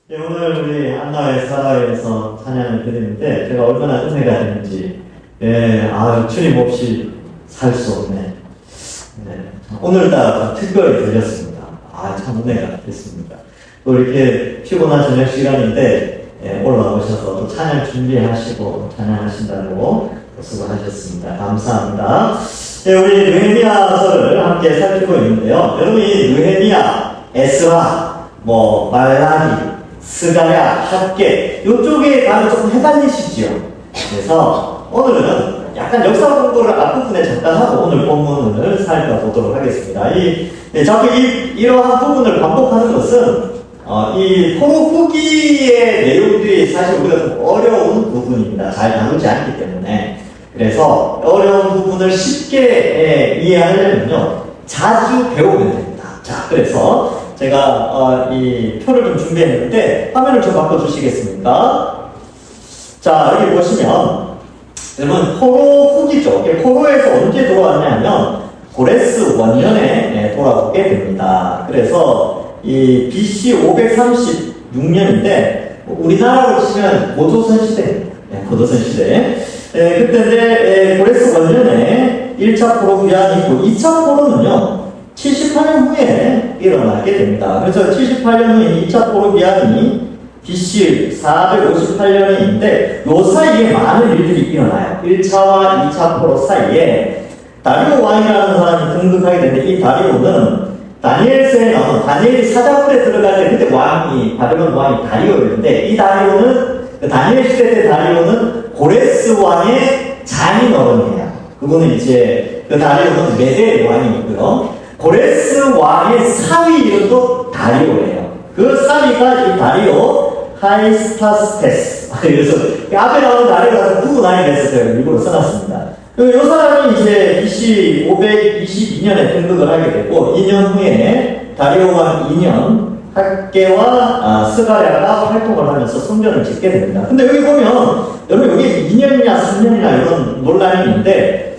네, 오늘 우리 안나의 사회에서 찬양을 드리는데 제가 얼마나 은혜가 되는지 주님 없이 살 수 없네. 오늘따라 특별히 들렸습니다. 참 은혜가 됐습니다. 또 이렇게 피곤한 저녁 시간인데 올라오셔서 또 찬양 준비하시고 찬양하신다고 수고하셨습니다. 감사합니다. 네, 우리 느헤미야서를 함께 살피고 있는데요. 여러분 이 느헤미야, 에스라, 말라기, 스가랴, 학개 이쪽에 가면 조금 헷갈리시죠? 그래서 오늘은 약간 역사 공부를 앞부분에 잠깐 하고 오늘 본문을 살펴보도록 하겠습니다. 자꾸 이러한 부분을 반복하는 것은 이 포로 후기의 내용들이 사실 우리가 좀 어려운 부분입니다. 잘 나누지 않기 때문에. 그래서 어려운 부분을 쉽게 이해하려면요, 자주 배우면 됩니다. 자, 그래서 제가 이 표를 좀 준비했는데 화면을 좀 바꿔주시겠습니까? 자, 여기 보시면 여러분 포로 후기죠. 포로에서 언제 돌아왔냐면 고레스 원년에 돌아오게 됩니다. 그래서 이 BC 536년인데 우리나라로 치면 고조선 시대입니다. 고조선 시대. 그때인데 고레스 원년에 1차 포로 귀환이 있고 2차 포로는요 78년 후에 일어나게 됩니다. 그래서 78년 후에 2차 포로 귀환이 BC 458년인데 요 사이에 많은 일들이 일어나요. 1차와 2차 포로 사이에 다리오 왕이라는 사람이 등극하게 되는데 이 다리오는 다니엘서에 나오는 다니엘이 사자굴에 들어갈 때 그때 바벨론 왕이 다리오였는데 이 다리오는 그 다니엘 시대 때 다리오는 고레스 왕의 장인어른이에요. 그분은 이제 그 다리오는 메데 왕이고요. 고레스 왕의 사위 이름도 다리오예요. 그 사위가 이 다리오 하이스타스테스. 그래서 앞에 나오는 다리오가 구분하게 됐어요. 일부러 써놨습니다. 이 사람이 이제 BC 522년에 등극을 하게 되고 2년 후에 다리오 왕 2년 학개와 스가랴가 활동을 하면서 성전을 짓게 됩니다. 근데 여기 보면 여러분 여기 2년이냐 3년이냐 이런 논란이 있는데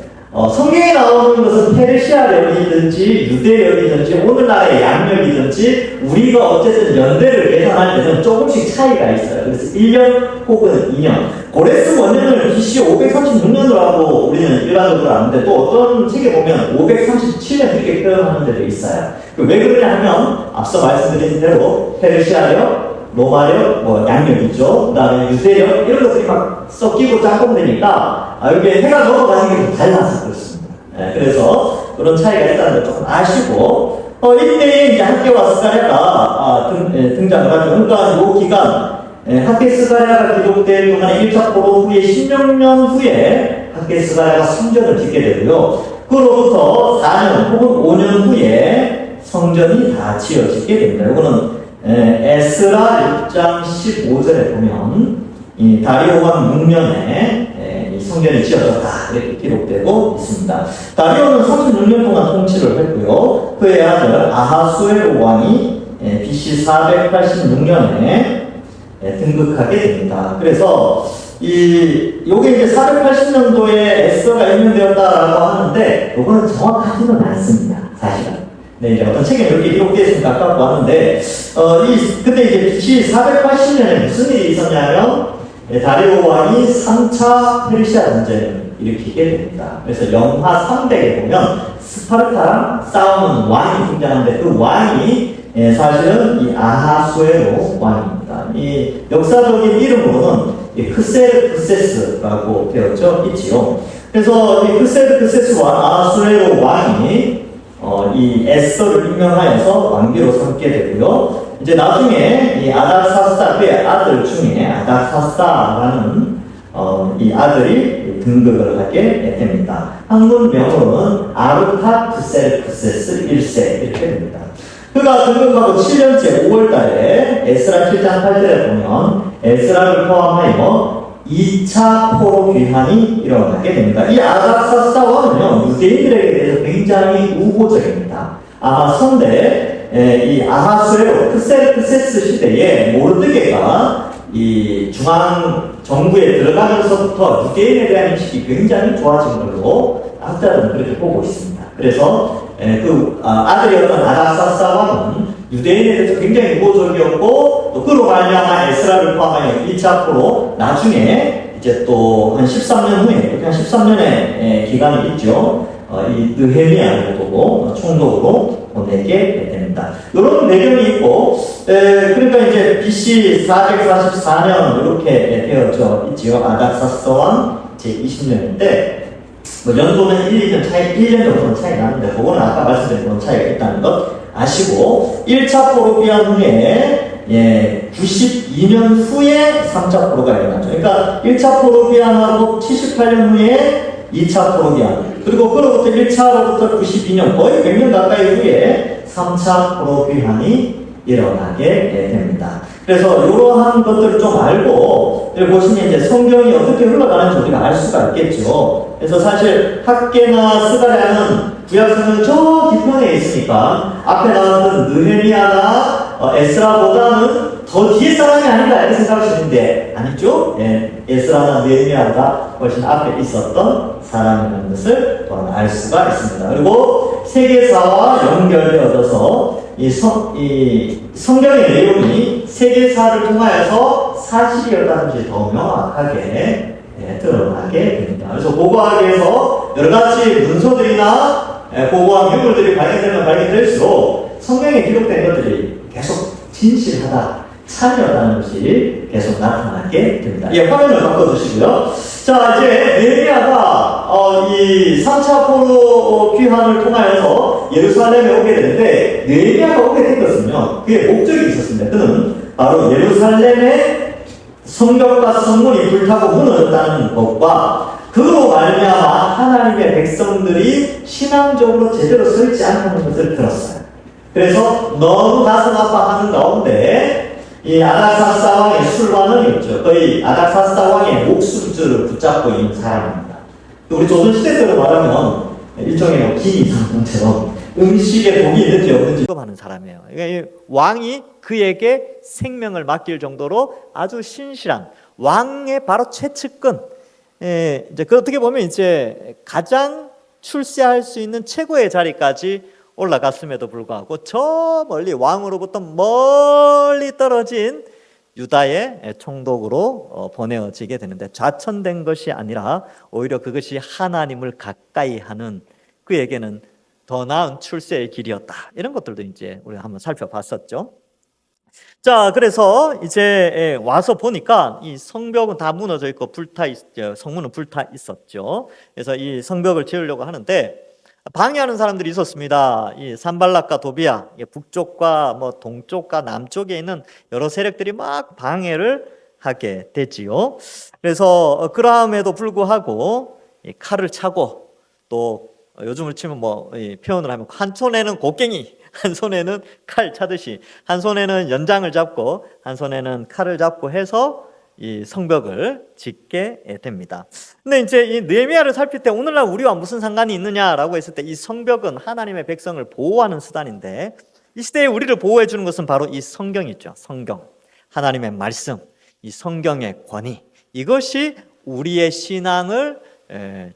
성경에 나오는 것은 페르시아력이든지 유대력이든지 오늘날의 양력이든지 우리가 어쨌든 연대를 계산할 때는 조금씩 차이가 있어요. 그래서 1년 혹은 2년. 고레스 원년을 BC 536년으로 하고 우리는 일반적으로 아는데 또 어떤 책에 보면 537년 이렇게 표현하는 데도 있어요. 왜 그러냐 하면 앞서 말씀드린 대로 페르시아력, 로마력, 양력이죠. 그 다음에 유대력, 이런 것들이 막 섞이고 짝꿍되니까, 여기에 해가 넘어가는 게 좀 달라서 그렇습니다. 그래서 그런 차이가 있다는 걸 조금 아시고, 이때에 이제 학개와 스가랴가 등장을 하죠. 그러니까 이 기간, 학개 스가랴가 기록된 동안에 1차 포로 후에 16년 후에 학개 스가랴가 성전을 짓게 되고요. 그로부터 4년 혹은 5년 후에 성전이 다 지어지게 됩니다. 이거는 에스라 6장 15절에 보면 이 다리오 왕 6년에 이 성전이 지어졌다 이렇게 기록되고 있습니다. 다리오는 36년 동안 통치를 했고요. 그의 아들 아하수에로 왕이 BC 486년에 등극하게 됩니다. 그래서 요게 이제 480년도에 에스더가 임명되었다라고 하는데 요거는 정확하지는 않습니다. 사실은. 네, 이제 어떤 책에 이렇게 기록되어 있으니까 아까 봤는데, 근데 이제 BC 480년에 무슨 일이 있었냐면, 다리오 왕이 3차 페르시아 전쟁을 일으키게 됩니다. 그래서 영화 300에 보면 스파르타랑 싸우는 왕이 등장하는데 그 왕이 사실은 이 아하수에로 왕입니다. 이 역사적인 이름으로는 크세르크세스라고 되어져 있지요. 그래서 이 크세르크세스 왕 아하수에로 왕이 이 에스더를 임명하여서 왕비로 삼게 되고요. 이제 나중에 이 아닥사스다 그의 아들 중에 아닥사스다라는 이 아들이 등극을 하게 됩니다. 한문명으로는 아르타크세르크세스 1세 이렇게 됩니다. 그가 등극하고 7년째 5월달에 에스라 7장 8절에 보면 에스라를 포함하여 2차 포로 귀환이 일어나게 됩니다. 이 아닥사스다 왕은요 유대인들에게 대해서 굉장히 우호적입니다. 아마 선대 이 아하스웨로 크세르크세스 시대에 모르드게가 이 중앙 정부에 들어가면서부터 유대인에 대한 인식이 굉장히 좋아진 걸로 학자들은 그렇게 보고 있습니다. 그래서 아들이었던 아닥사스다 왕은 유대인에 대해서 굉장히 우호적이었고 또 그로 말미암아 에스라를 포함하여 1차 포로 나중에 이제 또 한 13년 후에 한 13년의 기간이 있죠. 이 느헤미야를 보고 총독으로 보내게 됩니다. 이런 배경이 있고, 그러니까 이제 BC 444년 이렇게 되어져 있지요. 아닥사스다 왕 제20년인데, 뭐 연도는 1년 정도는 차이 나는데, 그거는 아까 말씀드린 그런 차이가 있다는 것 아시고, 1차 포로기한 후에 92년 후에 3차 포로가 일어나죠. 그러니까 1차 포로기한하고 78년 후에 2차 포로기한, 그리고 그로부터 1차로부터 92년, 거의 100년 가까이 후에 3차 포로기한이 일어나게 됩니다. 그래서 이러한 것들을 좀 알고, 여기 보시면 이제 성경이 어떻게 흘러가는지 우리가 알 수가 있겠죠. 그래서 사실 학계나 스가랴는 구약성은 저 뒤편에 있으니까 앞에 나왔던 느헤미야나 에스라보다는 더 뒤에 사람이 아닌가 이렇게 생각하시는데 아니죠? 에스라나 느헤미야가 훨씬 앞에 있었던 사람이라는 것을 또한 알 수가 있습니다. 그리고 세계사와 연결되어져서 이 성경의 내용이 세계사를 통하여서 사실이었다는 것이 더 명확하게 드러나게 됩니다. 그래서 고고학에서 여러 가지 문서들이나 고고학 유물들이 발견되면 발견될수록 성경에 기록된 것들이 계속 진실하다, 참여라는 것이 계속 나타나게 됩니다. 화면을 바꿔주시고요. 자, 이제 느헤미야가 이 3차 포로 귀환을 통하여서 예루살렘에 오게 되는데, 느헤미야가 오게 된 것은요, 그게 목적이 있었습니다. 그는 바로 예루살렘의 성벽과 성문이 불타고 무너졌다는 것과 그로 말미암아 하나님의 백성들이 신앙적으로 제대로 서 있지 않다는 것을 들었어요. 그래서 너무 가슴 아파하는 가운데 이 아닥사스다 왕의 술관원이었죠. 거의 아닥사스다 왕의 목숨줄을 붙잡고 있는 사람입니다. 우리 조선시대 때로 말하면 일종의 기이상궁처럼 음식에 독이 있는지 없는지 하는 사람이에요. 그러니까 왕이 그에게 생명을 맡길 정도로 아주 신실한 왕의 바로 최측근, 이제 그 어떻게 보면 이제 가장 출세할 수 있는 최고의 자리까지 올라갔음에도 불구하고 저 멀리 왕으로부터 멀리 떨어진 유다의 총독으로 보내어지게 되는데, 좌천된 것이 아니라 오히려 그것이 하나님을 가까이 하는 그에게는 더 나은 출세의 길이었다. 이런 것들도 이제 우리가 한번 살펴봤었죠. 자, 그래서 이제 와서 보니까 이 성벽은 다 무너져 있고 성문은 불타 있었죠. 그래서 이 성벽을 지으려고 하는데 방해하는 사람들이 있었습니다. 이 산발락과 도비야, 북쪽과 뭐 동쪽과 남쪽에 있는 여러 세력들이 막 방해를 하게 되지요. 그래서 그럼에도 불구하고 칼을 차고, 또 요즘을 치면 뭐 표현을 하면 한 손에는 곡괭이, 한 손에는 칼 차듯이 한 손에는 연장을 잡고 한 손에는 칼을 잡고 해서 이 성벽을 짓게 됩니다. 근데 이제 이 느헤미야를 살필 때 오늘날 우리와 무슨 상관이 있느냐라고 했을 때, 이 성벽은 하나님의 백성을 보호하는 수단인데 이 시대에 우리를 보호해 주는 것은 바로 이 성경이죠. 성경, 하나님의 말씀, 이 성경의 권위, 이것이 우리의 신앙을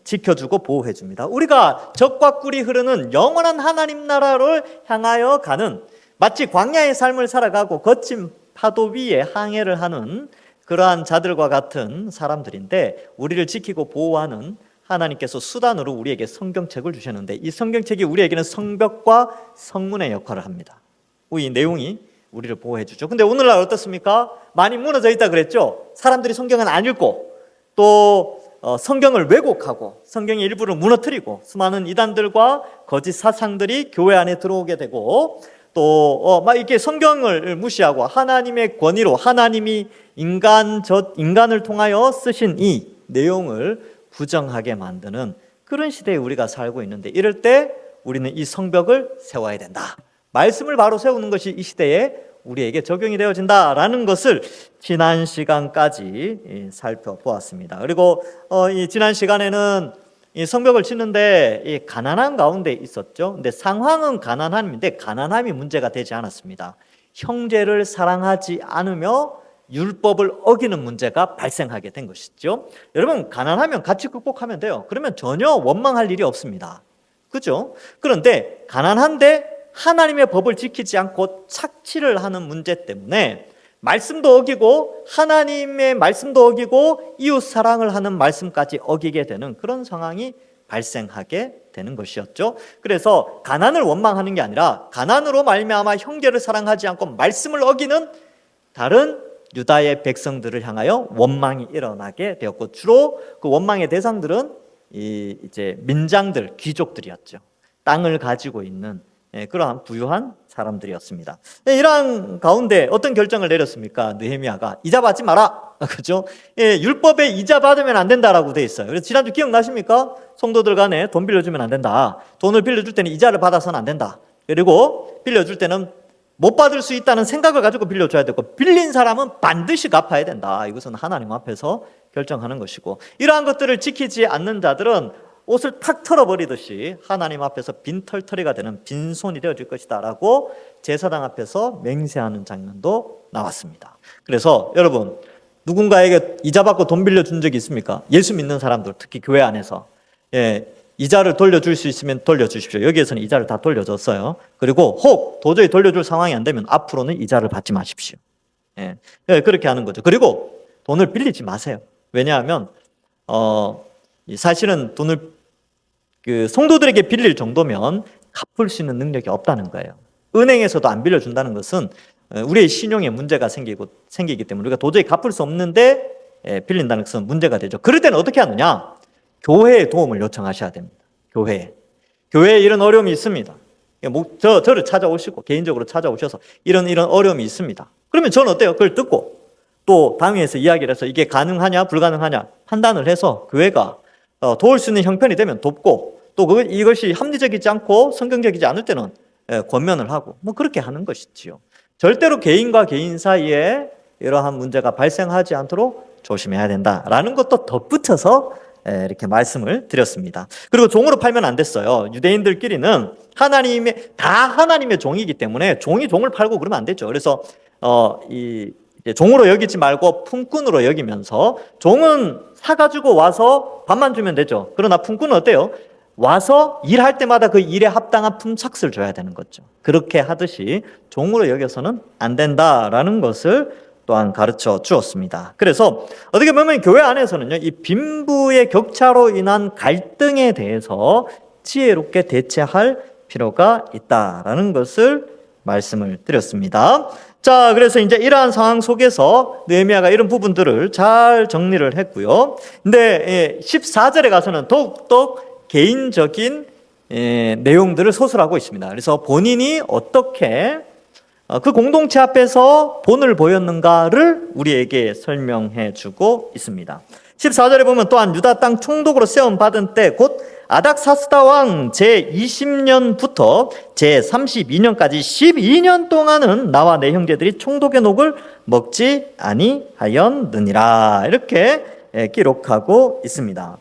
지켜주고 보호해 줍니다. 우리가 적과 꿀이 흐르는 영원한 하나님 나라를 향하여 가는, 마치 광야의 삶을 살아가고 거친 파도 위에 항해를 하는 그러한 자들과 같은 사람들인데, 우리를 지키고 보호하는 하나님께서 수단으로 우리에게 성경책을 주셨는데, 이 성경책이 우리에게는 성벽과 성문의 역할을 합니다. 이 내용이 우리를 보호해 주죠. 근데 오늘날 어떻습니까? 많이 무너져 있다 그랬죠. 사람들이 성경은 안 읽고, 또 성경을 왜곡하고 성경의 일부를 무너뜨리고, 수많은 이단들과 거짓 사상들이 교회 안에 들어오게 되고, 또 막 이렇게 성경을 무시하고 하나님의 권위로 하나님이 인간을 통하여 쓰신 이 내용을 부정하게 만드는 그런 시대에 우리가 살고 있는데, 이럴 때 우리는 이 성벽을 세워야 된다. 말씀을 바로 세우는 것이 이 시대에 우리에게 적용이 되어진다라는 것을 지난 시간까지 살펴보았습니다. 그리고 이 지난 시간에는 이 성벽을 짓는데 이 가난한 가운데 있었죠. 근데 상황은 가난함인데 가난함이 문제가 되지 않았습니다. 형제를 사랑하지 않으며 율법을 어기는 문제가 발생하게 된 것이죠. 여러분, 가난하면 같이 극복하면 돼요. 그러면 전혀 원망할 일이 없습니다. 그죠? 그런데 가난한데 하나님의 법을 지키지 않고 착취를 하는 문제 때문에 말씀도 어기고 하나님의 말씀도 어기고 이웃 사랑을 하는 말씀까지 어기게 되는 그런 상황이 발생하게 되는 것이었죠. 그래서 가난을 원망하는 게 아니라 가난으로 말미암아 형제를 사랑하지 않고 말씀을 어기는 다른 유다의 백성들을 향하여 원망이 일어나게 되었고, 주로 그 원망의 대상들은 이제 민장들, 귀족들이었죠. 땅을 가지고 있는 그러한 부유한 사람들이었습니다. 이러한 가운데 어떤 결정을 내렸습니까? 느헤미야가 이자 받지 마라. 그죠? 율법에 이자 받으면 안 된다라고 돼 있어요. 그래서 지난주 기억나십니까? 성도들 간에 돈 빌려주면 안 된다. 돈을 빌려줄 때는 이자를 받아서는 안 된다. 그리고 빌려줄 때는 못 받을 수 있다는 생각을 가지고 빌려줘야 되고, 빌린 사람은 반드시 갚아야 된다. 이것은 하나님 앞에서 결정하는 것이고, 이러한 것들을 지키지 않는 자들은 옷을 탁 털어버리듯이 하나님 앞에서 빈털터리가 되는 빈손이 되어질 것이다 라고 제사장 앞에서 맹세하는 장면도 나왔습니다. 그래서 여러분, 누군가에게 이자 받고 돈 빌려준 적이 있습니까? 예수 믿는 사람들, 특히 교회 안에서 이자를 돌려줄 수 있으면 돌려주십시오. 여기에서는 이자를 다 돌려줬어요. 그리고 혹 도저히 돌려줄 상황이 안 되면 앞으로는 이자를 받지 마십시오. 그렇게 하는 거죠. 그리고 돈을 빌리지 마세요. 왜냐하면 사실은 돈을 성도들에게 빌릴 정도면 갚을 수 있는 능력이 없다는 거예요. 은행에서도 안 빌려준다는 것은 우리의 신용에 문제가 생기기 때문에 우리가 도저히 갚을 수 없는데 빌린다는 것은 문제가 되죠. 그럴 때는 어떻게 하느냐? 교회의 도움을 요청하셔야 됩니다. 교회에 이런 어려움이 있습니다. 저를 찾아오시고 개인적으로 찾아오셔서 이런 어려움이 있습니다. 그러면 저는 어때요? 그걸 듣고 또 당회에서 이야기를 해서 이게 가능하냐 불가능하냐 판단을 해서 교회가 도울 수 있는 형편이 되면 돕고, 또 이것이 합리적이지 않고 성경적이지 않을 때는 권면을 하고 그렇게 하는 것이지요. 절대로 개인과 개인 사이에 이러한 문제가 발생하지 않도록 조심해야 된다라는 것도 덧붙여서 이렇게 말씀을 드렸습니다. 그리고 종으로 팔면 안 됐어요. 유대인들끼리는 다 하나님의 종이기 때문에 종이 종을 팔고 그러면 안 되죠. 그래서 종으로 여기지 말고 품꾼으로 여기면서, 종은 사가지고 와서 밥만 주면 되죠. 그러나 품꾼은 어때요? 와서 일할 때마다 그 일에 합당한 품삯을 줘야 되는 거죠. 그렇게 하듯이 종으로 여겨서는 안 된다라는 것을 또한 가르쳐 주었습니다. 그래서 어떻게 보면 교회 안에서는요, 이 빈부의 격차로 인한 갈등에 대해서 지혜롭게 대처할 필요가 있다라는 것을 말씀을 드렸습니다. 자, 그래서 이제 이러한 상황 속에서 느헤미야가 이런 부분들을 잘 정리를 했고요. 근데 14절에 가서는 더욱더 개인적인 내용들을 서술하고 있습니다. 그래서 본인이 어떻게 그 공동체 앞에서 본을 보였는가를 우리에게 설명해 주고 있습니다. 14절에 보면 또한 유다 땅 총독으로 세움 받은 때 곧 아닥사스다 왕 제20년부터 제32년까지 12년 동안은 나와 내 형제들이 총독의 녹을 먹지 아니하였느니라, 이렇게 기록하고 있습니다.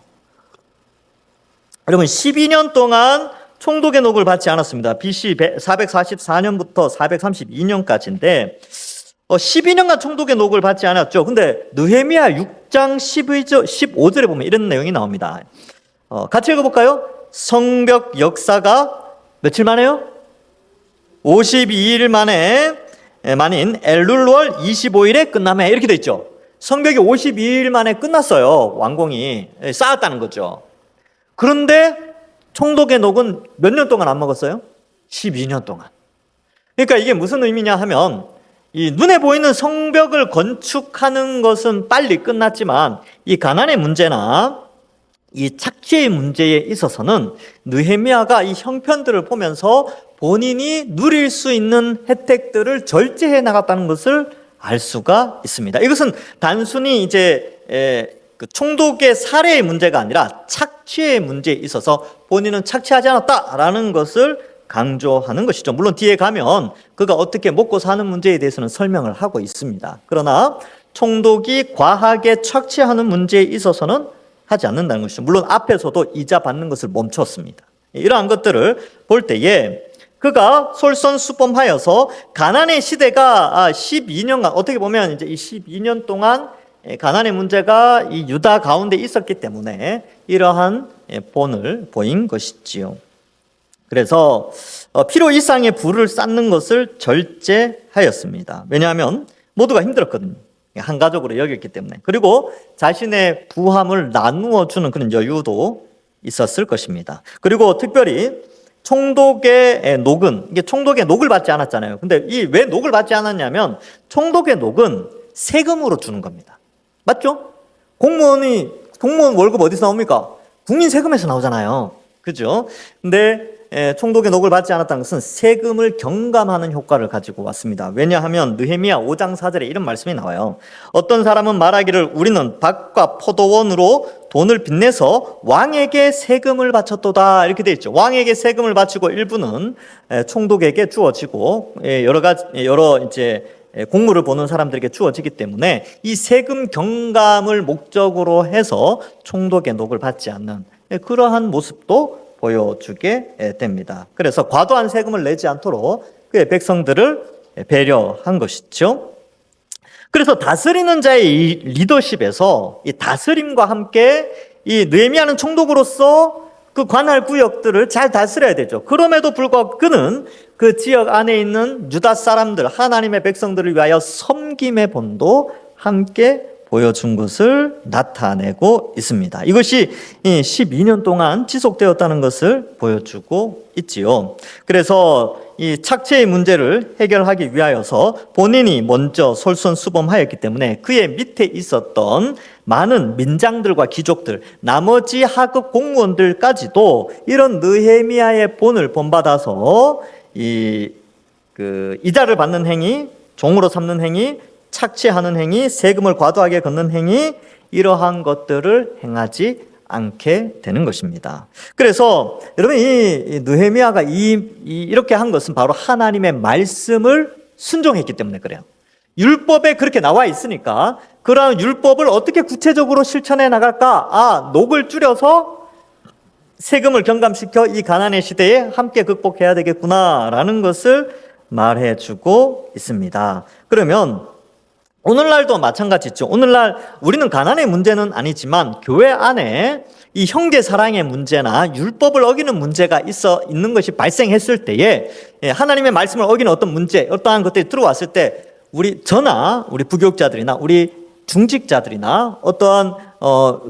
여러분, 12년 동안 총독의 녹을 받지 않았습니다. BC 444년부터 432년까지인데 12년간 총독의 녹을 받지 않았죠. 근데 느헤미야 6장 15절에 보면 이런 내용이 나옵니다. 같이 읽어볼까요? 성벽 역사가 며칠 만에요? 52일 만인 엘룰월 25일에 끝나매, 이렇게 돼 있죠. 성벽이 52일 만에 끝났어요. 완공이 쌓았다는 거죠. 그런데 총독의 녹은 몇 년 동안 안 먹었어요? 12년 동안. 그러니까 이게 무슨 의미냐 하면, 이 눈에 보이는 성벽을 건축하는 것은 빨리 끝났지만 이 가난의 문제나 이 착취의 문제에 있어서는 느헤미야가 이 형편들을 보면서 본인이 누릴 수 있는 혜택들을 절제해 나갔다는 것을 알 수가 있습니다. 이것은 단순히 이제 그 총독의 사례의 문제가 아니라 착취의 문제에 있어서 본인은 착취하지 않았다라는 것을 강조하는 것이죠. 물론 뒤에 가면 그가 어떻게 먹고 사는 문제에 대해서는 설명을 하고 있습니다. 그러나 총독이 과하게 착취하는 문제에 있어서는 하지 않는다는 것이죠. 물론 앞에서도 이자 받는 것을 멈췄습니다. 이러한 것들을 볼 때에 그가 솔선수범하여서 가난의 시대가 12년간, 어떻게 보면 이제 이 12년 동안 가난의 문제가 이 유다 가운데 있었기 때문에 이러한 본을 보인 것이지요. 그래서 필요 이상의 부를 쌓는 것을 절제하였습니다. 왜냐하면 모두가 힘들었거든요. 한 가족으로 여겼기 때문에. 그리고 자신의 부함을 나누어 주는 그런 여유도 있었을 것입니다. 그리고 특별히 총독의 녹은, 이게 총독의 녹을 받지 않았잖아요. 근데 이 왜 녹을 받지 않았냐면 총독의 녹은 세금으로 주는 겁니다. 맞죠? 공무원 월급 어디서 나옵니까? 국민 세금에서 나오잖아요. 그죠? 근데 총독의 녹을 받지 않았다는 것은 세금을 경감하는 효과를 가지고 왔습니다. 왜냐하면 느헤미야 5장 4절에 이런 말씀이 나와요. 어떤 사람은 말하기를 우리는 밭과 포도원으로 돈을 빚내서 왕에게 세금을 바쳤도다, 이렇게 돼 있죠. 왕에게 세금을 바치고 일부는 총독에게 주어지고 여러 이제 공무를 보는 사람들에게 주어지기 때문에 이 세금 경감을 목적으로 해서 총독의 녹을 받지 않는 그러한 모습도 보여주게 됩니다. 그래서 과도한 세금을 내지 않도록 그의 백성들을 배려한 것이죠. 그래서 다스리는 자의 이 리더십에서 이 다스림과 함께 이 느헤미야는 총독으로서 그 관할 구역들을 잘 다스려야 되죠. 그럼에도 불구하고 그는 그 지역 안에 있는 유다 사람들, 하나님의 백성들을 위하여 섬김의 본도 함께 보여준 것을 나타내고 있습니다. 이것이 12년 동안 지속되었다는 것을 보여주고 있지요. 그래서 이 착취의 문제를 해결하기 위하여서 본인이 먼저 솔선수범하였기 때문에 그의 밑에 있었던 많은 민장들과 귀족들, 나머지 하급 공무원들까지도 이런 느헤미야의 본을 본받아서 이자를 받는 행위, 종으로 삼는 행위, 착취하는 행위, 세금을 과도하게 걷는 행위, 이러한 것들을 행하지 않게 되는 것입니다. 그래서 여러분 이 느헤미야가 이렇게 한 것은 바로 하나님의 말씀을 순종했기 때문에 그래요. 율법에 그렇게 나와 있으니까 그러한 율법을 어떻게 구체적으로 실천해 나갈까? 녹을 줄여서 세금을 경감시켜 이 가난의 시대에 함께 극복해야 되겠구나라는 것을 말해주고 있습니다. 그러면 오늘날도 마찬가지죠. 오늘날 우리는 가난의 문제는 아니지만 교회 안에 이 형제 사랑의 문제나 율법을 어기는 문제가 있는 것이 발생했을 때에 하나님의 말씀을 어기는 어떤 문제, 어떠한 것들이 들어왔을 때 우리 부교육자들이나 우리 중직자들이나 어떠한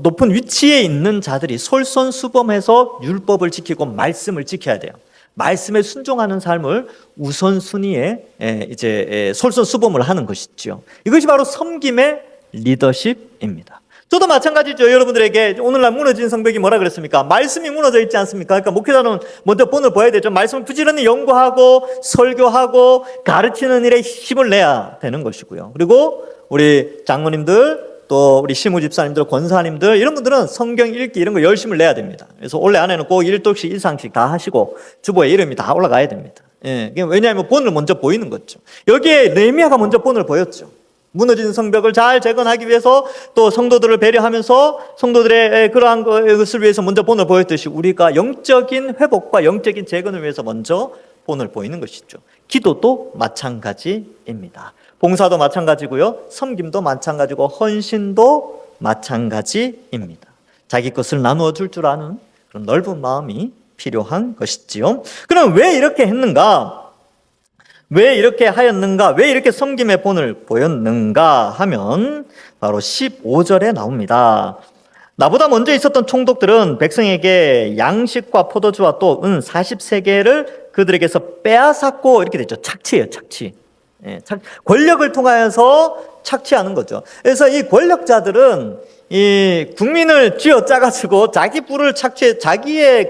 높은 위치에 있는 자들이 솔선수범해서 율법을 지키고 말씀을 지켜야 돼요. 말씀에 순종하는 삶을 우선순위에 이제 솔선수범을 하는 것이죠. 이것이 바로 섬김의 리더십입니다. 저도 마찬가지죠. 여러분들에게 오늘날 무너진 성벽이 뭐라 그랬습니까? 말씀이 무너져 있지 않습니까? 그러니까 목회자는 먼저 본을 보여야 되죠. 말씀을 부지런히 연구하고 설교하고 가르치는 일에 힘을 내야 되는 것이고요. 그리고 우리 장로님들, 또 우리 시무집사님들, 권사님들 이런 분들은 성경 읽기 이런 거 열심을 내야 됩니다. 그래서 올해 안에는 꼭 1독씩 이상씩 다 하시고 주보에 이름이 다 올라가야 됩니다. 왜냐하면 본을 먼저 보이는 거죠. 여기에 느헤미야가 먼저 본을 보였죠. 무너진 성벽을 잘 재건하기 위해서 또 성도들을 배려하면서 성도들의 그러한 것을 위해서 먼저 본을 보였듯이 우리가 영적인 회복과 영적인 재건을 위해서 먼저 본을 보이는 것이죠. 기도도 마찬가지입니다. 봉사도 마찬가지고요. 섬김도 마찬가지고 헌신도 마찬가지입니다. 자기 것을 나누어 줄 아는 그런 넓은 마음이 필요한 것이지요. 그럼 왜 이렇게 했는가? 왜 이렇게 하였는가? 왜 이렇게 섬김의 본을 보였는가 하면 바로 15절에 나옵니다. 나보다 먼저 있었던 총독들은 백성에게 양식과 포도주와 또 은 40세겔을 그들에게서 빼앗았고, 이렇게 됐죠. 착취예요, 착취. 권력을 통하여서 착취하는 거죠. 그래서 이 권력자들은 이 국민을 쥐어짜가지고 자기 부를 자기의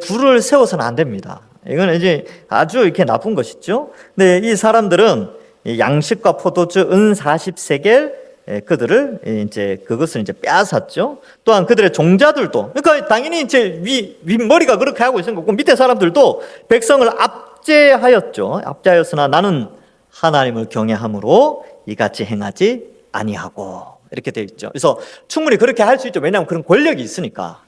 부를 세워서는 안 됩니다. 이건 이제 아주 이렇게 나쁜 것이죠. 근데 이 사람들은 양식과 포도주 은 40세겔 그들을 그것을 이제 빼앗았죠. 또한 그들의 종자들도, 그러니까 당연히 이제 윗머리가 그렇게 하고 있는 거고 밑에 사람들도 백성을 압제하였죠. 압제하였으나 나는 하나님을 경외함으로 이같이 행하지 아니하고, 이렇게 되어 있죠. 그래서 충분히 그렇게 할 수 있죠. 왜냐하면 그런 권력이 있으니까.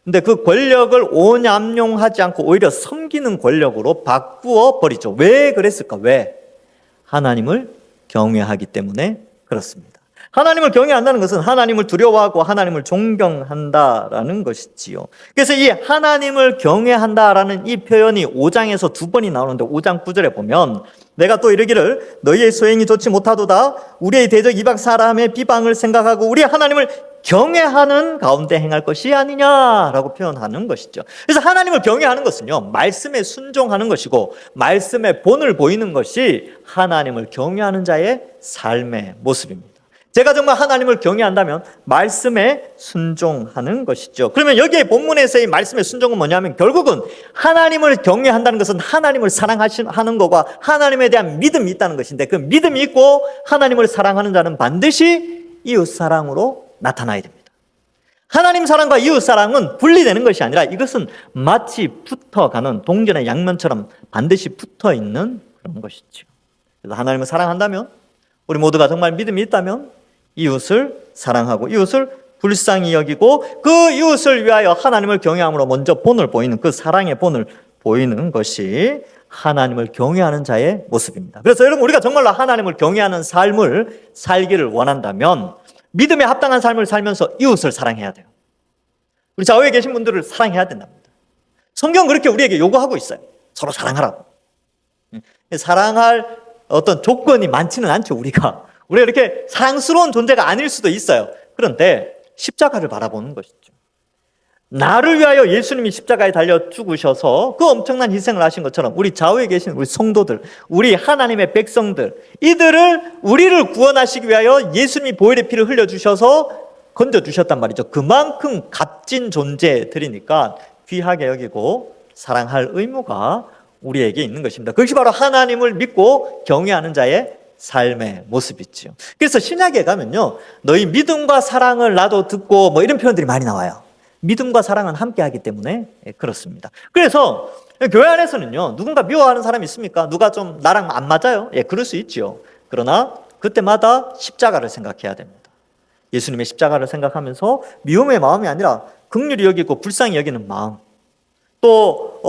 근데 그 권력을 오남용하지 않고 오히려 섬기는 권력으로 바꾸어 버리죠. 왜 그랬을까? 왜? 하나님을 경외하기 때문에 그렇습니다. 하나님을 경외한다는 것은 하나님을 두려워하고 하나님을 존경한다라는 것이지요. 그래서 이 하나님을 경외한다라는 이 표현이 5장에서 2번이 나오는데 5장 9절에 보면 내가 또 이르기를 너희의 소행이 좋지 못하도다. 우리의 대적 이방 사람의 비방을 생각하고 우리 하나님을 경외하는 가운데 행할 것이 아니냐라고 표현하는 것이죠. 그래서 하나님을 경외하는 것은요, 말씀에 순종하는 것이고 말씀의 본을 보이는 것이 하나님을 경외하는 자의 삶의 모습입니다. 제가 정말 하나님을 경외한다면 말씀에 순종하는 것이죠. 그러면 여기에 본문에서의 말씀의 순종은 뭐냐면 결국은 하나님을 경외한다는 것은 하나님을 사랑하는 것과 하나님에 대한 믿음이 있다는 것인데, 그 믿음이 있고 하나님을 사랑하는 자는 반드시 이웃 사랑으로 나타나야 됩니다. 하나님 사랑과 이웃 사랑은 분리되는 것이 아니라 이것은 마치 붙어가는 동전의 양면처럼 반드시 붙어 있는 그런 것이죠. 그래서 하나님을 사랑한다면, 우리 모두가 정말 믿음이 있다면 이웃을 사랑하고 이웃을 불쌍히 여기고 그 이웃을 위하여 하나님을 경외함으로 먼저 본을 보이는, 그 사랑의 본을 보이는 것이 하나님을 경외하는 자의 모습입니다. 그래서 여러분, 우리가 정말로 하나님을 경외하는 삶을 살기를 원한다면 믿음에 합당한 삶을 살면서 이웃을 사랑해야 돼요. 우리 좌우에 계신 분들을 사랑해야 된답니다. 성경은 그렇게 우리에게 요구하고 있어요. 서로 사랑하라고. 사랑할 어떤 조건이 많지는 않죠. 우리가 이렇게 사랑스러운 존재가 아닐 수도 있어요. 그런데 십자가를 바라보는 것이죠. 나를 위하여 예수님이 십자가에 달려 죽으셔서 그 엄청난 희생을 하신 것처럼 우리 좌우에 계신 우리 성도들, 우리 하나님의 백성들, 이들을, 우리를 구원하시기 위하여 예수님이 보혈의 피를 흘려주셔서 건져주셨단 말이죠. 그만큼 값진 존재들이니까 귀하게 여기고 사랑할 의무가 우리에게 있는 것입니다. 그것이 바로 하나님을 믿고 경외하는 자의 삶의 모습이죠. 그래서 신약에 가면요, 너희 믿음과 사랑을 나도 듣고 뭐 이런 표현들이 많이 나와요. 믿음과 사랑은 함께하기 때문에 그렇습니다. 그래서 교회 안에서는요, 누군가 미워하는 사람이 있습니까? 누가 좀 나랑 안 맞아요? 그럴 수 있죠. 그러나 그때마다 십자가를 생각해야 됩니다. 예수님의 십자가를 생각하면서 미움의 마음이 아니라 긍휼히 여기고 불쌍히 여기는 마음, 또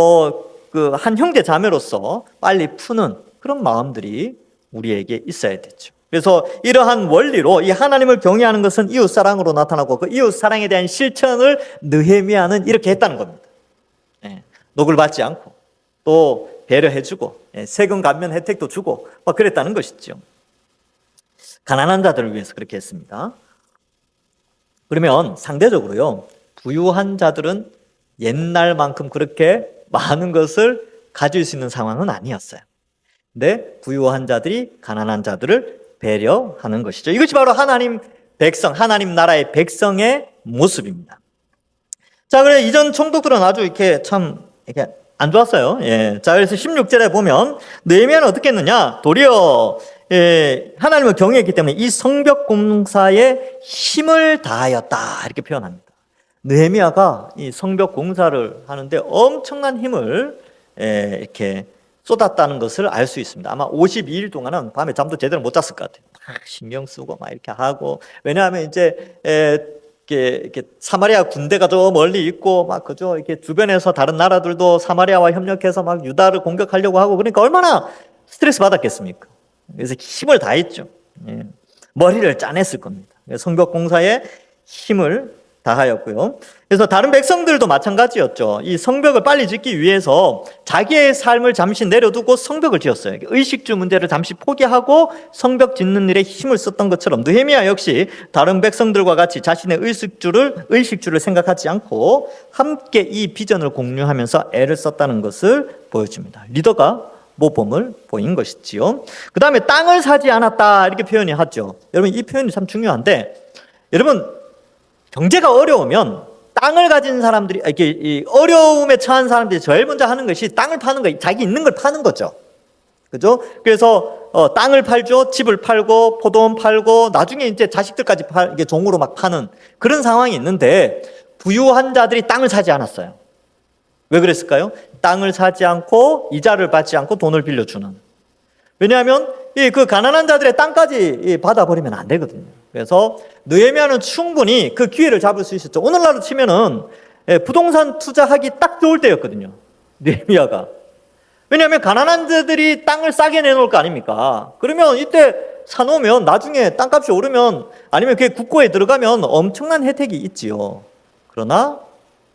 그 한 형제 자매로서 빨리 푸는 그런 마음들이 우리에게 있어야 되죠. 그래서 이러한 원리로 이 하나님을 경외하는 것은 이웃 사랑으로 나타나고 그 이웃 사랑에 대한 실천을 느헤미야는 이렇게 했다는 겁니다. 녹을 받지 않고 또 배려해주고 세금 감면 혜택도 주고 막 그랬다는 것이죠. 가난한 자들을 위해서 그렇게 했습니다. 그러면 상대적으로요, 부유한 자들은 옛날만큼 그렇게 많은 것을 가질 수 있는 상황은 아니었어요. 근데 부유한 자들이 가난한 자들을 배려하는 것이죠. 이것이 바로 하나님 백성, 하나님 나라의 백성의 모습입니다. 자, 그래 이전 총독들은 아주 이렇게 참 이렇게 안 좋았어요. 자, 그래서 16절에 보면 느헤미야는 어떻게 했느냐? 도리어 하나님을 경외했기 때문에 이 성벽 공사에 힘을 다하였다 이렇게 표현합니다. 느헤미야가 이 성벽 공사를 하는데 엄청난 힘을 이렇게 쏟았다는 것을 알 수 있습니다. 아마 52일 동안은 밤에 잠도 제대로 못 잤을 것 같아요. 막 신경 쓰고 막 이렇게 하고, 왜냐하면 이제 이렇게 사마리아 군대가 저 멀리 있고 막 그죠, 이렇게 주변에서 다른 나라들도 사마리아와 협력해서 막 유다를 공격하려고 하고, 그러니까 얼마나 스트레스 받았겠습니까? 그래서 힘을 다했죠. 머리를 짜냈을 겁니다. 성벽 공사에 힘을 다하였고요. 그래서 다른 백성들도 마찬가지였죠. 이 성벽을 빨리 짓기 위해서 자기의 삶을 잠시 내려두고 성벽을 지었어요. 의식주 문제를 잠시 포기하고 성벽 짓는 일에 힘을 썼던 것처럼 느헤미야 역시 다른 백성들과 같이 자신의 의식주를 생각하지 않고 함께 이 비전을 공유하면서 애를 썼다는 것을 보여줍니다. 리더가 모범을 보인 것이지요. 그 다음에 땅을 사지 않았다 이렇게 표현이 하죠. 여러분, 이 표현이 참 중요한데, 여러분 경제가 어려우면 땅을 가진 사람들이, 이렇게 어려움에 처한 사람들이 제일 먼저 하는 것이 땅을 파는 거, 자기 있는 걸 파는 거죠. 그죠? 그래서 땅을 팔죠. 집을 팔고 포도원 팔고 나중에 이제 자식들까지 이게 종으로 막 파는 그런 상황이 있는데, 부유한 자들이 땅을 사지 않았어요. 왜 그랬을까요? 땅을 사지 않고 이자를 받지 않고 돈을 빌려주는. 왜냐하면 그 가난한 자들의 땅까지 받아버리면 안 되거든요. 그래서 느헤미야는 충분히 그 기회를 잡을 수 있었죠. 오늘날로 치면은 부동산 투자하기 딱 좋을 때였거든요. 느헤미야가. 왜냐하면 가난한 자들이 땅을 싸게 내놓을 거 아닙니까? 그러면 이때 사놓으면 나중에 땅값이 오르면, 아니면 그게 국고에 들어가면 엄청난 혜택이 있지요. 그러나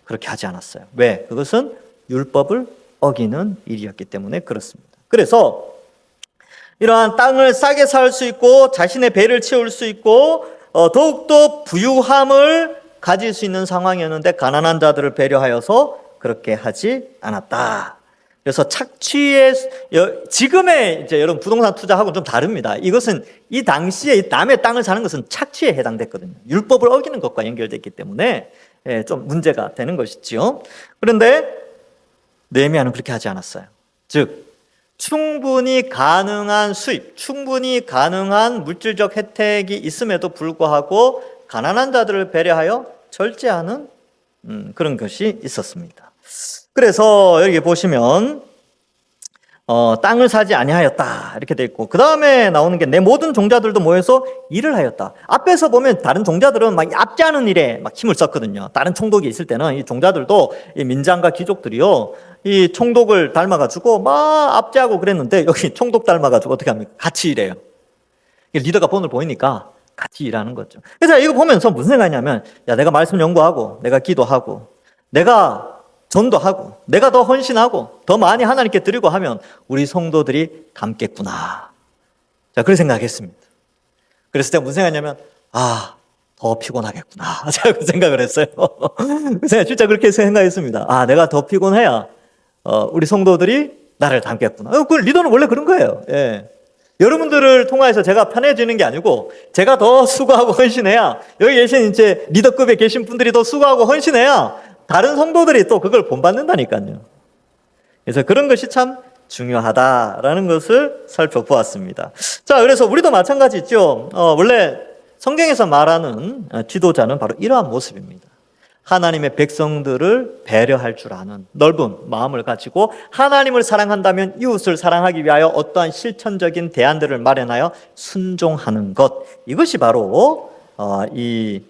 그렇게 하지 않았어요. 왜? 그것은 율법을 어기는 일이었기 때문에 그렇습니다. 그래서 이러한 땅을 싸게 살 수 있고 자신의 배를 채울 수 있고 더욱더 부유함을 가질 수 있는 상황이었는데 가난한 자들을 배려하여서 그렇게 하지 않았다. 그래서 착취의 지금의 이제 여러분 부동산 투자하고는 좀 다릅니다. 이것은 이 당시에 남의 땅을 사는 것은 착취에 해당됐거든요. 율법을 어기는 것과 연결됐기 때문에 좀 문제가 되는 것이지요. 그런데 느헤미야는 그렇게 하지 않았어요. 즉 충분히 가능한 수입, 충분히 가능한 물질적 혜택이 있음에도 불구하고 가난한 자들을 배려하여 절제하는 그런 것이 있었습니다. 그래서 여기 보시면 땅을 사지 아니하였다 이렇게 돼 있고 그 다음에 나오는 게 내 모든 종자들도 모여서 일을 하였다. 앞에서 보면 다른 종자들은 막 압제하는 일에 막 힘을 썼거든요. 다른 총독이 있을 때는 이 종자들도 이 민장과 귀족들이요 이 총독을 닮아가지고 막 압제하고 그랬는데 여기 총독 닮아가지고 어떻게 합니까? 같이 일해요. 리더가 본을 보이니까 같이 일하는 거죠. 그래서 이거 보면서 무슨 생각이냐면 야 내가 말씀 연구하고 내가 기도하고 내가 전도하고 내가 더 헌신하고 더 많이 하나님께 드리고 하면 우리 성도들이 닮겠구나. 자, 그렇게 생각했습니다. 그래서 제가 무슨 생각이냐면 더 피곤하겠구나. 제가 그 생각을 했어요. 그래서 진짜 그렇게 생각했습니다. 내가 더 피곤해야 우리 성도들이 나를 닮겠구나. 그 리더는 원래 그런 거예요. 예. 여러분들을 통해서 제가 편해지는 게 아니고 제가 더 수고하고 헌신해야 여기 계신 이제 리더급에 계신 분들이 더 수고하고 헌신해야 다른 성도들이 또 그걸 본받는다니까요. 그래서 그런 것이 참 중요하다라는 것을 살펴보았습니다. 자, 그래서 우리도 마찬가지죠. 원래 성경에서 말하는 지도자는 바로 이러한 모습입니다. 하나님의 백성들을 배려할 줄 아는 넓은 마음을 가지고 하나님을 사랑한다면 이웃을 사랑하기 위하여 어떠한 실천적인 대안들을 마련하여 순종하는 것. 이것이 바로 이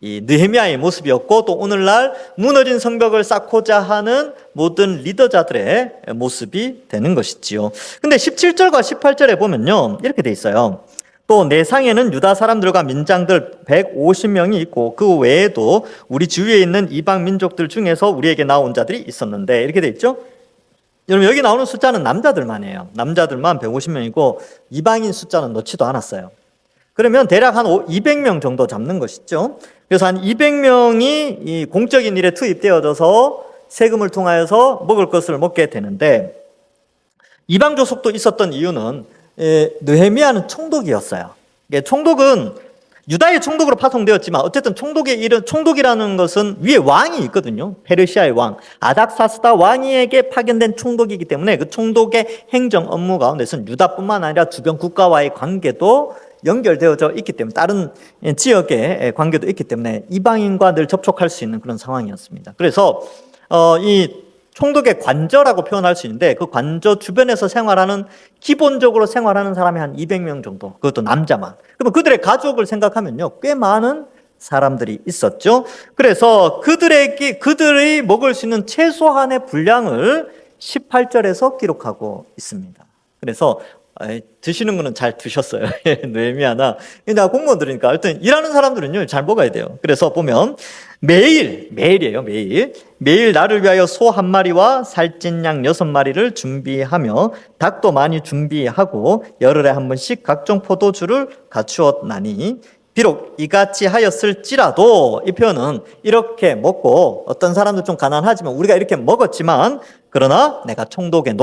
느헤미야의 모습이었고 또 오늘날 무너진 성벽을 쌓고자 하는 모든 리더자들의 모습이 되는 것이지요. 근데 17절과 18절에 보면요 이렇게 돼 있어요. 또 내 상에는 유다 사람들과 민장들 150명이 있고 그 외에도 우리 주위에 있는 이방 민족들 중에서 우리에게 나온 자들이 있었는데 이렇게 돼 있죠. 여러분 여기 나오는 숫자는 남자들만이에요. 남자들만 150명이고 이방인 숫자는 넣지도 않았어요. 그러면 대략 한 200명 정도 잡는 것이죠. 그래서 한 200명이 이 공적인 일에 투입되어져서 세금을 통하여서 먹을 것을 먹게 되는데 이방 조속도 있었던 이유는 느헤미야는 총독이었어요. 총독은 유다의 총독으로 파송되었지만 어쨌든 총독이라는 것은 위에 왕이 있거든요. 페르시아의 왕 아닥사스다 왕에게 파견된 총독이기 때문에 그 총독의 행정 업무 가운데서는 유다뿐만 아니라 주변 국가와의 관계도 연결되어져 있기 때문에 다른 지역의 관계도 있기 때문에 이방인과 늘 접촉할 수 있는 그런 상황이었습니다. 그래서 이 총독의 관저라고 표현할 수 있는데 그 관저 주변에서 기본적으로 생활하는 사람이 한 200명 정도, 그것도 남자만. 그러면 그들의 가족을 생각하면요 꽤 많은 사람들이 있었죠. 그래서 그들이 먹을 수 있는 최소한의 분량을 18절에서 기록하고 있습니다. 그래서 드시는 거는 잘 드셨어요. 느헤미야나 공무원들이니까 하여튼 일하는 사람들은요 잘 먹어야 돼요. 그래서 보면 매일이에요. 매일 나를 위하여 소 한 마리와 살찐 양 6마리를 준비하며 닭도 많이 준비하고 열흘에 한 번씩 각종 포도주를 갖추었나니 비록 이같이 하였을지라도 이 표현은 이렇게 먹고 어떤 사람들 좀 가난하지만 우리가 이렇게 먹었지만 그러나 내가 총독의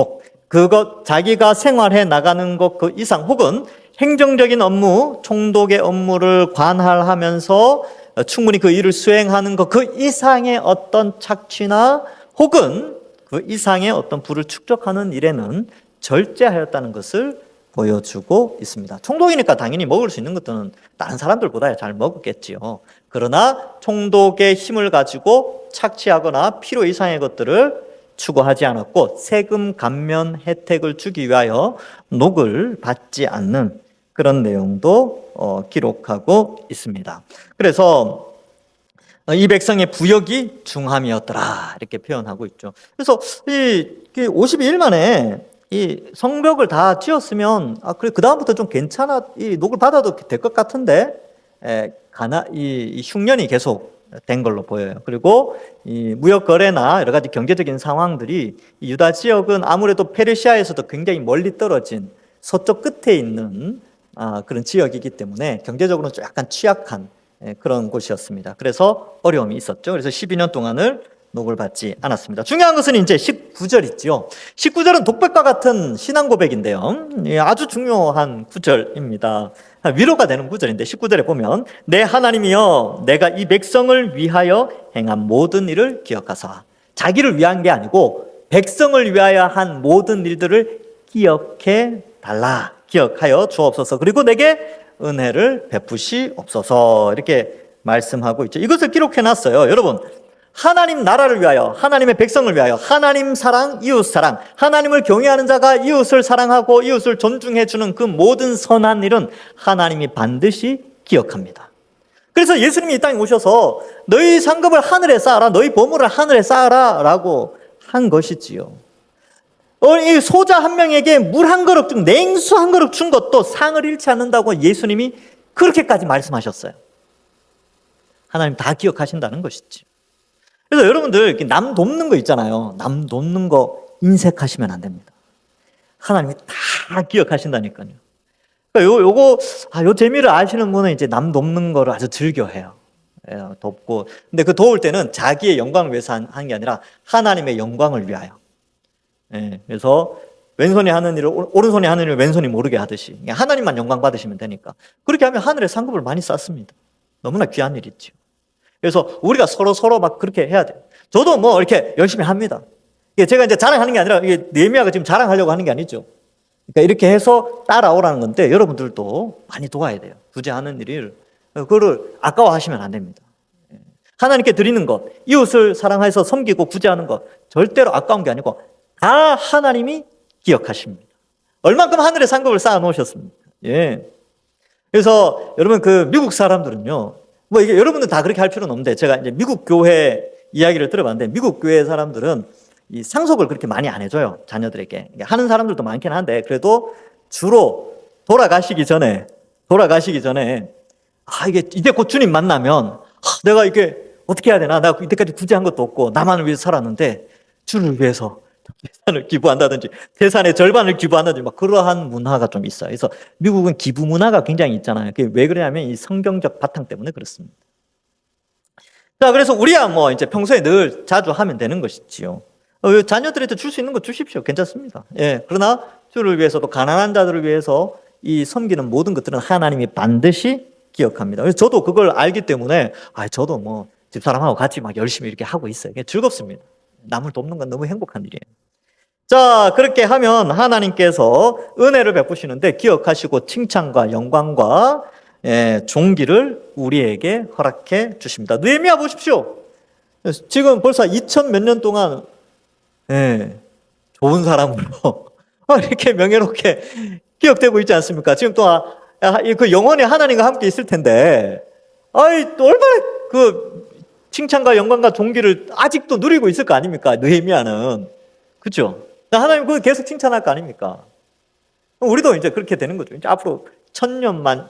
자기가 생활해 나가는 것 그 이상 혹은 행정적인 업무, 총독의 업무를 관할하면서 충분히 그 일을 수행하는 것 그 이상의 어떤 착취나 혹은 그 이상의 어떤 부를 축적하는 일에는 절제하였다는 것을 보여주고 있습니다. 총독이니까 당연히 먹을 수 있는 것들은 다른 사람들보다 잘 먹었겠지요. 그러나 총독의 힘을 가지고 착취하거나 필요 이상의 것들을 추구하지 않았고 세금 감면 혜택을 주기 위하여 녹을 받지 않는 그런 내용도 기록하고 있습니다. 그래서 이 백성의 부역이 중함이었더라 이렇게 표현하고 있죠. 그래서 이 52일 만에 이 성벽을 다 지었으면 그래 그 다음부터 좀 괜찮아 이 녹을 받아도 될 것 같은데 이 흉년이 계속 된 걸로 보여요. 그리고 이 무역 거래나 여러 가지 경제적인 상황들이 이 유다 지역은 아무래도 페르시아에서도 굉장히 멀리 떨어진 서쪽 끝에 있는 그런 지역이기 때문에 경제적으로는 좀 약간 취약한 그런 곳이었습니다. 그래서 어려움이 있었죠. 그래서 12년 동안을 녹을 받지 않았습니다. 중요한 것은 이제 19절 있죠. 19절은 독백과 같은 신앙 고백인데요. 아주 중요한 구절입니다. 위로가 되는 구절인데 19절에 보면 내 하나님이여 내가 이 백성을 위하여 행한 모든 일을 기억하사. 자기를 위한 게 아니고 백성을 위하여 한 모든 일들을 기억해 달라. 기억하여 주옵소서. 그리고 내게 은혜를 베푸시옵소서. 이렇게 말씀하고 있죠. 이것을 기록해 놨어요. 여러분, 하나님 나라를 위하여, 하나님의 백성을 위하여, 하나님 사랑, 이웃 사랑, 하나님을 경외하는 자가 이웃을 사랑하고 이웃을 존중해 주는 그 모든 선한 일은 하나님이 반드시 기억합니다. 그래서 예수님이 이 땅에 오셔서 너희 상급을 하늘에 쌓아라, 너희 보물을 하늘에 쌓아라 라고 한 것이지요. 이 소자 한 명에게 물 한 그릇 준, 냉수 한 그릇 준 것도 상을 잃지 않는다고 예수님이 그렇게까지 말씀하셨어요. 하나님 다 기억하신다는 것이지. 그래서 여러분들 남 돕는 거 있잖아요. 남 돕는 거 인색하시면 안 됩니다. 하나님이 다 기억하신다니까요. 그러니까 요 재미를 아시는 분은 이제 남 돕는 거를 아주 즐겨해요. 돕고. 근데 그 도울 때는 자기의 영광을 위해서 하는 게 아니라 하나님의 영광을 위하여. 그래서 왼손이 하는 일을 오른손이 하는 일을 왼손이 모르게 하듯이 하나님만 영광 받으시면 되니까 그렇게 하면 하늘에 상급을 많이 쌓습니다. 너무나 귀한 일이죠. 그래서 우리가 서로 막 그렇게 해야 돼요. 저도 뭐 이렇게 열심히 합니다. 제가 이제 자랑하는 게 아니라 느헤미야가 지금 자랑하려고 하는 게 아니죠. 그러니까 이렇게 해서 따라오라는 건데 여러분들도 많이 도와야 돼요. 굳이 하는 일을 그거를 아까워하시면 안 됩니다. 하나님께 드리는 것, 이웃을 사랑해서 섬기고 구제하는 것 절대로 아까운 게 아니고 다 하나님이 기억하십니다. 얼만큼 하늘에 상급을 쌓아 놓으셨습니까? 그래서 여러분 그 미국 사람들은요. 뭐 이게 여러분들 다 그렇게 할 필요는 없는데 제가 이제 미국 교회 이야기를 들어봤는데 미국 교회 사람들은 이 상속을 그렇게 많이 안 해줘요. 자녀들에게. 하는 사람들도 많긴 한데 그래도 주로 돌아가시기 전에 이제 곧 주님 만나면 내가 이게 어떻게 해야 되나? 내가 이때까지 구제한 것도 없고 나만을 위해서 살았는데 주를 위해서 재산을 기부한다든지 재산의 절반을 기부한다든지 막 그러한 문화가 좀 있어요. 그래서 미국은 기부 문화가 굉장히 있잖아요. 그게 왜 그러냐면 이 성경적 바탕 때문에 그렇습니다. 자, 그래서 우리야 뭐 이제 평소에 늘 자주 하면 되는 것이지요. 자녀들한테 줄 수 있는 거 주십시오. 괜찮습니다. 그러나 주를 위해서도 가난한 자들을 위해서 이 섬기는 모든 것들은 하나님이 반드시 기억합니다. 그래서 저도 그걸 알기 때문에 저도 뭐 집사람하고 같이 막 열심히 이렇게 하고 있어요. 즐겁습니다. 남을 돕는 건 너무 행복한 일이에요. 자, 그렇게 하면 하나님께서 은혜를 베푸시는데 기억하시고 칭찬과 영광과 존귀를 우리에게 허락해 주십니다. 느헤미야 보십시오. 지금 벌써 2000 몇 년 동안 좋은 사람으로 이렇게 명예롭게 기억되고 있지 않습니까? 지금 또 그 영원히 하나님과 함께 있을 텐데 또 얼마나 그 칭찬과 영광과 존귀를 아직도 누리고 있을 거 아닙니까? 느헤미야는. 그렇죠? 하나님 그거 계속 칭찬할 거 아닙니까? 우리도 이제 그렇게 되는 거죠. 이제 앞으로 천만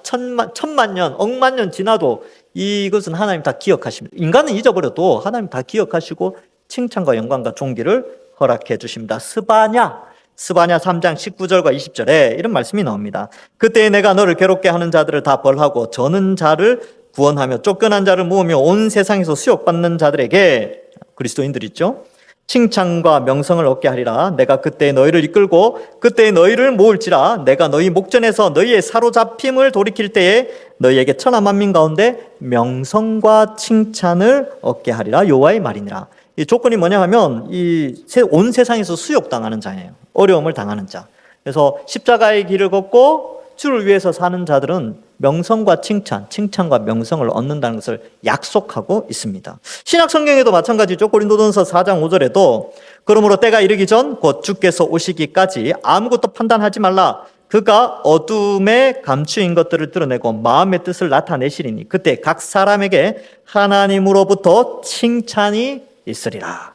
년, 억만 년 지나도 이것은 하나님 다 기억하십니다. 인간은 잊어버려도 하나님 다 기억하시고 칭찬과 영광과 존귀를 허락해 주십니다. 스바냐 3장 19절과 20절에 이런 말씀이 나옵니다. 그때 내가 너를 괴롭게 하는 자들을 다 벌하고 저는 자를 구원하며 쫓겨난 자를 모으며 온 세상에서 수욕받는 자들에게 그리스도인들 있죠. 칭찬과 명성을 얻게 하리라. 내가 그때 너희를 이끌고 그때 너희를 모을지라. 내가 너희 목전에서 너희의 사로잡힘을 돌이킬 때에 너희에게 천하 만민 가운데 명성과 칭찬을 얻게 하리라. 여호와의 말이니라. 이 조건이 뭐냐 하면 이 온 세상에서 수욕당하는 자예요. 어려움을 당하는 자. 그래서 십자가의 길을 걷고 주를 위해서 사는 자들은 명성과 칭찬과 명성을 얻는다는 것을 약속하고 있습니다. 신약 성경에도 마찬가지죠. 고린도전서 4장 5절에도 그러므로 때가 이르기 전 곧 주께서 오시기까지 아무것도 판단하지 말라. 그가 어둠에 감추인 것들을 드러내고 마음의 뜻을 나타내시리니 그때 각 사람에게 하나님으로부터 칭찬이 있으리라.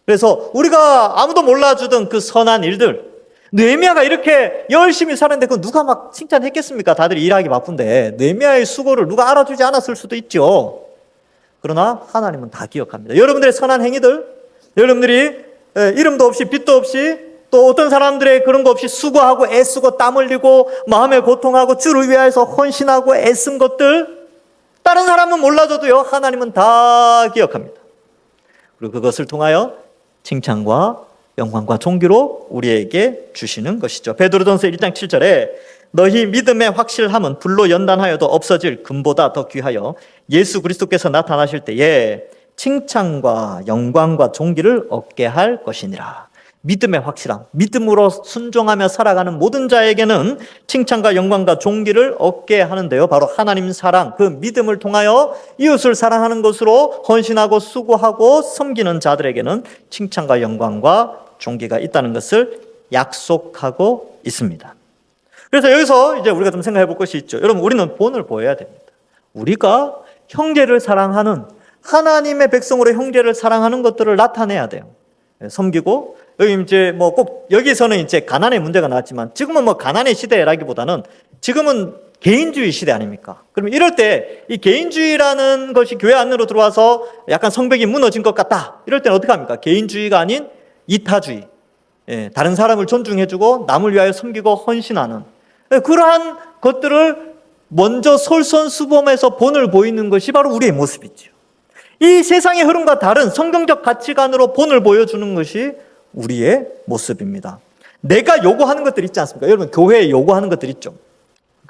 그래서 우리가 아무도 몰라주던 그 선한 일들, 느헤미야가 이렇게 열심히 사는데 그 누가 막 칭찬했겠습니까? 다들 일하기 바쁜데 느헤미야의 수고를 누가 알아주지 않았을 수도 있죠. 그러나 하나님은 다 기억합니다. 여러분들의 선한 행위들, 여러분들이 이름도 없이 빛도 없이 또 어떤 사람들의 그런 거 없이 수고하고 애쓰고 땀 흘리고 마음에 고통하고 주를 위하여서 헌신하고 애쓴 것들, 다른 사람은 몰라줘도요, 하나님은 다 기억합니다. 그리고 그것을 통하여 칭찬과 영광과 존귀로 우리에게 주시는 것이죠. 베드로전서 1장 7절에 너희 믿음의 확실함은 불로 연단하여도 없어질 금보다 더 귀하여 예수 그리스도께서 나타나실 때에 칭찬과 영광과 존귀를 얻게 할 것이니라. 믿음의 확실함, 믿음으로 순종하며 살아가는 모든 자에게는 칭찬과 영광과 존귀를 얻게 하는데요, 바로 하나님 사랑, 그 믿음을 통하여 이웃을 사랑하는 것으로 헌신하고 수고하고 섬기는 자들에게는 칭찬과 영광과 존귀가 있다는 것을 약속하고 있습니다. 그래서 여기서 이제 우리가 좀 생각해 볼 것이 있죠. 여러분, 우리는 본을 보여야 됩니다. 우리가 형제를 사랑하는, 하나님의 백성으로 형제를 사랑하는 것들을 나타내야 돼요. 섬기고, 여기 이제 뭐 꼭 여기서는 이제 가난의 문제가 나왔지만, 지금은 뭐 가난의 시대라기보다는 지금은 개인주의 시대 아닙니까? 그러면 이럴 때 이 개인주의라는 것이 교회 안으로 들어와서 약간 성벽이 무너진 것 같다, 이럴 때는 어떻게 합니까? 개인주의가 아닌 이타주의, 다른 사람을 존중해주고 남을 위하여 섬기고 헌신하는 그러한 것들을 먼저 솔선수범해서 본을 보이는 것이 바로 우리의 모습이죠. 이 세상의 흐름과 다른 성경적 가치관으로 본을 보여주는 것이 우리의 모습입니다. 내가 요구하는 것들 있지 않습니까? 여러분, 교회에 요구하는 것들 있죠.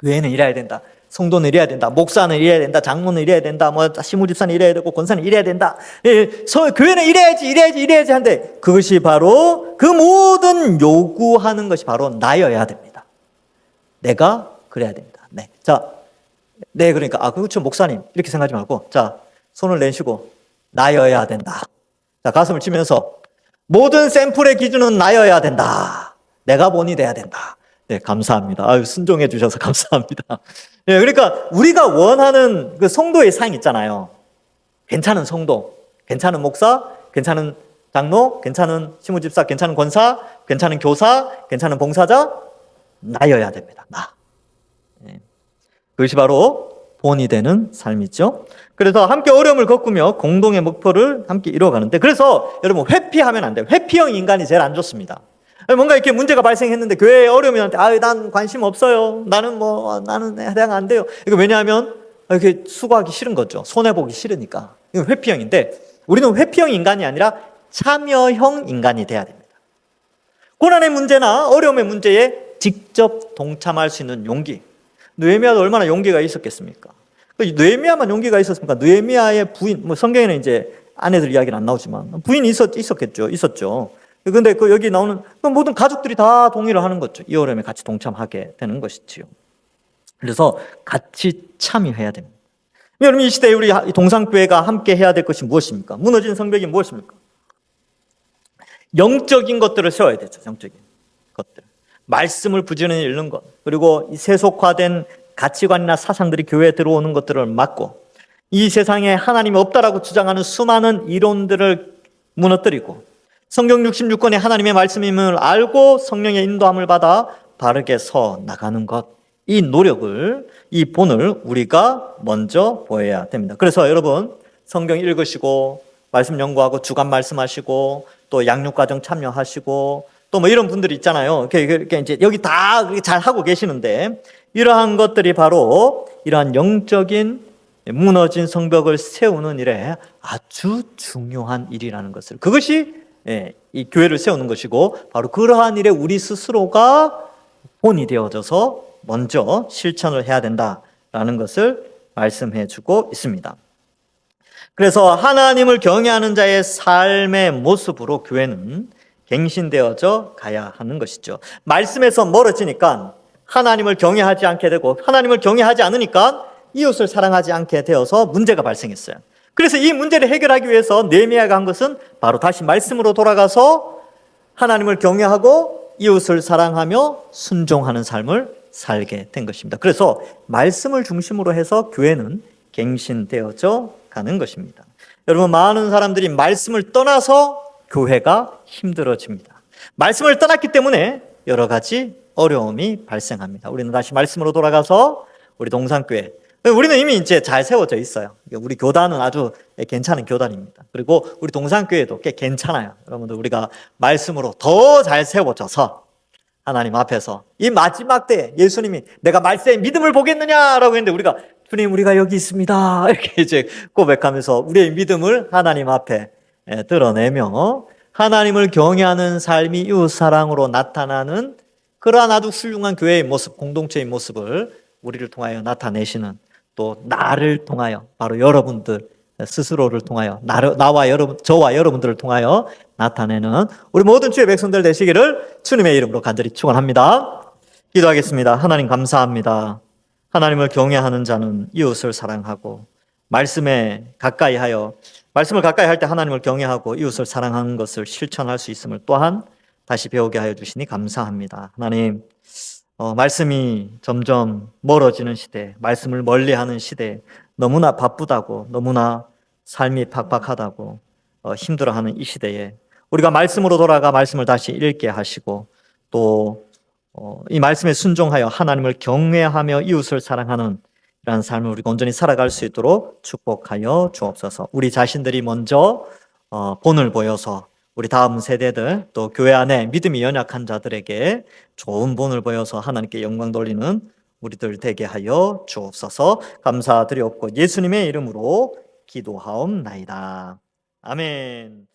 교회는 이래야 된다, 성도는 이래야 된다, 목사는 이래야 된다, 장로는 이래야 된다, 뭐 시무집사는 이래야 되고 권사는 이래야 된다, 교회는 이래야지 하는데, 그것이 바로 그 모든 요구하는 것이 바로 나여야 됩니다. 내가 그래야 됩니다. 네. 자, 네, 그러니까 그렇죠, 목사님, 이렇게 생각하지 말고, 자, 손을 내쉬고 나여야 된다. 자, 가슴을 치면서 모든 샘플의 기준은 나여야 된다. 내가 본이 돼야 된다. 네, 감사합니다. 순종해 주셔서 감사합니다. 네, 그러니까 우리가 원하는 그 성도의 삶 있잖아요. 괜찮은 성도, 괜찮은 목사, 괜찮은 장로, 괜찮은 시무집사, 괜찮은 권사, 괜찮은 교사, 괜찮은 봉사자, 나여야 됩니다. 나. 네. 그것이 바로 본이 되는 삶이죠. 그래서 함께 어려움을 겪으며 공동의 목표를 함께 이루어가는데, 그래서 여러분, 회피하면 안 돼요. 회피형 인간이 제일 안 좋습니다. 뭔가 이렇게 문제가 발생했는데 교회에 어려움이 나는데 난 관심 없어요. 나는 해당 안 돼요. 이거 왜냐하면 이렇게 수고하기 싫은 거죠. 손해보기 싫으니까. 이거 회피형인데, 우리는 회피형 인간이 아니라 참여형 인간이 돼야 됩니다. 고난의 문제나 어려움의 문제에 직접 동참할 수 있는 용기. 느헤미야도 얼마나 용기가 있었겠습니까? 느헤미야만 용기가 있었습니까? 느헤미야의 부인, 뭐 성경에는 이제 아내들 이야기는 안 나오지만 부인이 있었죠. 근데 여기 나오는 모든 가족들이 다 동의를 하는 거죠. 이 어려움에 같이 동참하게 되는 것이지요. 그래서 같이 참여해야 됩니다. 여러분, 이 시대에 우리 동산교회가 함께 해야 될 것이 무엇입니까? 무너진 성벽이 무엇입니까? 영적인 것들을 세워야 되죠. 영적인 것들. 말씀을 부지런히 읽는 것, 그리고 이 세속화된 가치관이나 사상들이 교회에 들어오는 것들을 막고, 이 세상에 하나님이 없다라고 주장하는 수많은 이론들을 무너뜨리고, 성경 66권의 하나님의 말씀임을 알고 성령의 인도함을 받아 바르게 서 나가는 것, 이 노력을, 이 본을 우리가 먼저 보여야 됩니다. 그래서 여러분, 성경 읽으시고 말씀 연구하고 주간 말씀하시고 또 양육과정 참여하시고 또 뭐 이런 분들이 있잖아요. 이렇게 이제 여기 다 잘 하고 계시는데, 이러한 것들이 바로 이러한 영적인 무너진 성벽을 세우는 일에 아주 중요한 일이라는 것을, 그것이 이 교회를 세우는 것이고, 바로 그러한 일에 우리 스스로가 본이 되어져서 먼저 실천을 해야 된다라는 것을 말씀해 주고 있습니다. 그래서 하나님을 경외하는 자의 삶의 모습으로 교회는 갱신되어져 가야 하는 것이죠. 말씀에서 멀어지니까 하나님을 경외하지 않게 되고, 하나님을 경외하지 않으니까 이웃을 사랑하지 않게 되어서 문제가 발생했어요. 그래서 이 문제를 해결하기 위해서 느헤미야가 한 것은 바로 다시 말씀으로 돌아가서 하나님을 경외하고 이웃을 사랑하며 순종하는 삶을 살게 된 것입니다. 그래서 말씀을 중심으로 해서 교회는 갱신되어져 가는 것입니다. 여러분, 많은 사람들이 말씀을 떠나서 교회가 힘들어집니다. 말씀을 떠났기 때문에 여러 가지 어려움이 발생합니다. 우리는 다시 말씀으로 돌아가서 우리 동산교회, 우리는 이미 이제 잘 세워져 있어요. 우리 교단은 아주 괜찮은 교단입니다. 그리고 우리 동산교회도 꽤 괜찮아요. 여러분들 우리가 말씀으로 더 잘 세워져서 하나님 앞에서 이 마지막 때 예수님이 내가 말세에 믿음을 보겠느냐라고 했는데 우리가 주님 우리가 여기 있습니다 이렇게 이제 고백하면서 우리의 믿음을 하나님 앞에 드러내며 하나님을 경외하는 삶이 이웃사랑으로 나타나는 그러한 아주 훌륭한 교회의 모습, 공동체의 모습을 우리를 통하여 나타내시는 또 나를 통하여 바로 여러분들 스스로를 통하여 나와 여러분, 저와 여러분들을 통하여 나타내는 우리 모든 주의 백성들 되시기를 주님의 이름으로 간절히 축원합니다. 기도하겠습니다. 하나님 감사합니다. 하나님을 경외하는 자는 이웃을 사랑하고 말씀을 가까이 할 때 하나님을 경외하고 이웃을 사랑하는 것을 실천할 수 있음을 또한 다시 배우게 하여 주시니 감사합니다. 하나님 말씀이 점점 멀어지는 시대, 말씀을 멀리하는 시대, 너무나 바쁘다고, 너무나 삶이 팍팍하다고 힘들어하는 이 시대에 우리가 말씀으로 돌아가 말씀을 다시 읽게 하시고 또 이 말씀에 순종하여 하나님을 경외하며 이웃을 사랑하는 이러한 삶을 우리가 온전히 살아갈 수 있도록 축복하여 주옵소서. 우리 자신들이 먼저 본을 보여서 우리 다음 세대들 또 교회 안에 믿음이 연약한 자들에게 좋은 본을 보여서 하나님께 영광 돌리는 우리들 되게 하여 주옵소서. 감사드리옵고 예수님의 이름으로 기도하옵나이다. 아멘.